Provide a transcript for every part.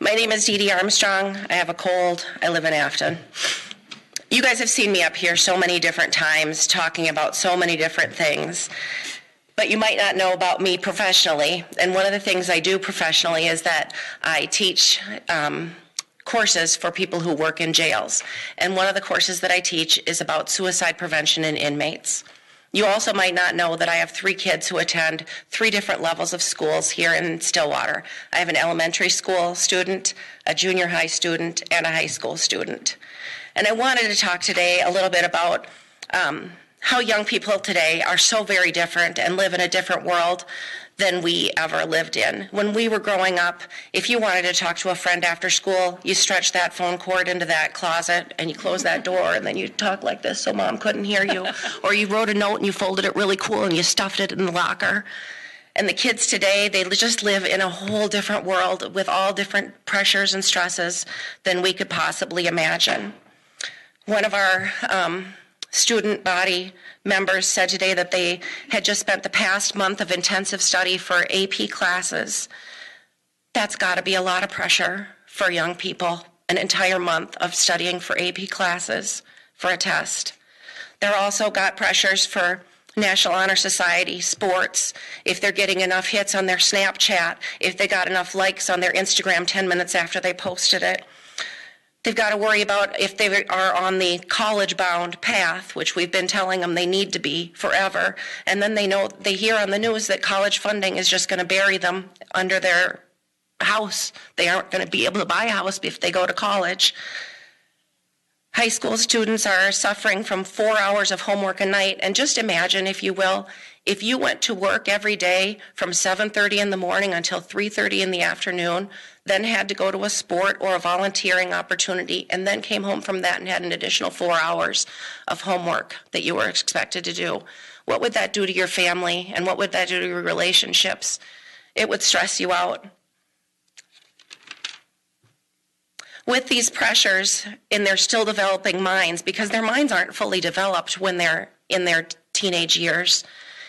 My name is Dee Dee Armstrong. I have a cold. I live in Afton. You guys have seen me up here so many different times talking about so many different things, but you might not know about me professionally. And one of the things I do professionally is that I teach courses for people who work in jails. And one of the courses that I teach is about suicide prevention in inmates. You also might not know that I have 3 kids who attend 3 different levels of schools here in Stillwater. I have an elementary school student, a junior high student, and a high school student. And I wanted to talk today a little bit about how young people today are so very different and live in a different world than we ever lived in. When we were growing up, if you wanted to talk to a friend after school, you stretched that phone cord into that closet and you closed that door and then you talk like this so mom couldn't hear you. Or you wrote a note and you folded it really cool and you stuffed it in the locker. And the kids today, they just live in a whole different world with all different pressures and stresses than we could possibly imagine. One of our student body members said today that they had just spent the past month of intensive study for AP classes. That's got to be a lot of pressure for young people, an entire month of studying for AP classes for a test. They're also got pressures for National Honor Society, sports, if they're getting enough hits on their Snapchat, if they got enough likes on their Instagram 10 minutes after they posted it. They've got to worry about if they are on the college-bound path, which we've been telling them they need to be forever, and then they hear on the news that college funding is just going to bury them under their house. They aren't going to be able to buy a house if they go to college. High school students are suffering from 4 hours of homework a night, and just imagine, if you will, if you went to work every day from 7:30 in the morning until 3:30 in the afternoon, then had to go to a sport or a volunteering opportunity, and then came home from that and had an additional 4 hours of homework that you were expected to do. What would that do to your family, and what would that do to your relationships? It would stress you out. With these pressures in their still developing minds, because their minds aren't fully developed when they're in their teenage years,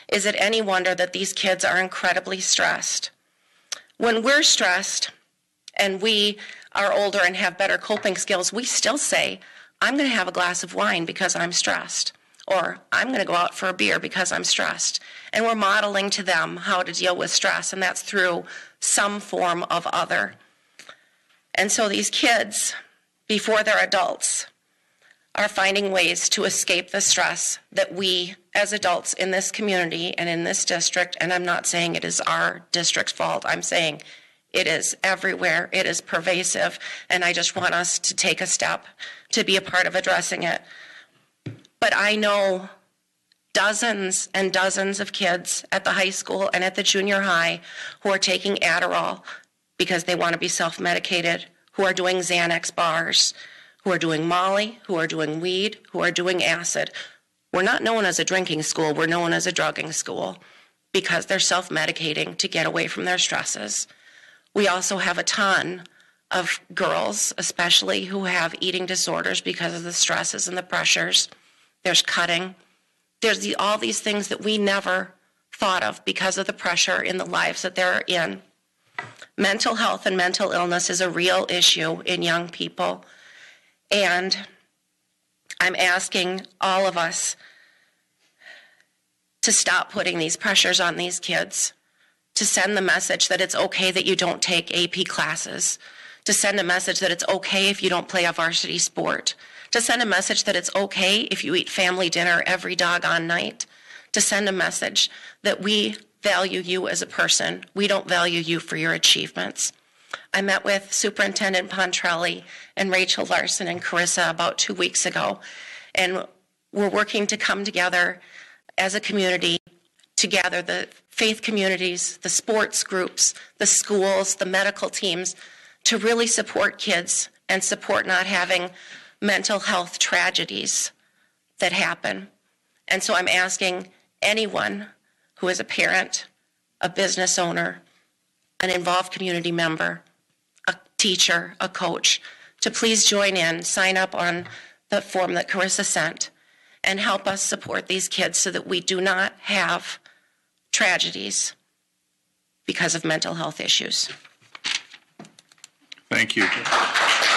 is it any wonder that these kids are incredibly stressed? When we're stressed and we are older and have better coping skills, we still say, I'm going to have a glass of wine because I'm stressed, or I'm going to go out for a beer because I'm stressed. And we're modeling to them how to deal with stress, and that's through some form of other. And so these kids, before they're adults, are finding ways to escape the stress that we as adults in this community and in this district, and I'm not saying it is our district's fault, I'm saying it is everywhere, it is pervasive, and I just want us to take a step to be a part of addressing it. But I know dozens and dozens of kids at the high school and at the junior high who are taking Adderall because they want to be self-medicated, who are doing Xanax bars, who are doing Molly, who are doing weed, who are doing acid. We're not known as a drinking school, we're known as a drugging school because they're self-medicating to get away from their stresses. We also have a ton of girls, especially, who have eating disorders because of the stresses and the pressures. There's cutting. There's all these things that we never thought of because of the pressure in the lives that they're in. Mental health and mental illness is a real issue in young people. And I'm asking all of us to stop putting these pressures on these kids, to send the message that it's okay that you don't take AP classes, to send a message that it's okay if you don't play a varsity sport, to send a message that it's okay if you eat family dinner every doggone night, to send a message that we value you as a person. We don't value you for your achievements. I met with Superintendent Pontrelli and Rachel Larson and Carissa about 2 weeks ago, and we're working to come together as a community to gather the faith communities, the sports groups, the schools, the medical teams, to really support kids and support not having mental health tragedies that happen. And so I'm asking anyone who is a parent, a business owner, an involved community member, a teacher, a coach, to please join in, sign up on the form that Carissa sent, and help us support these kids so that we do not have tragedies because of mental health issues. Thank you.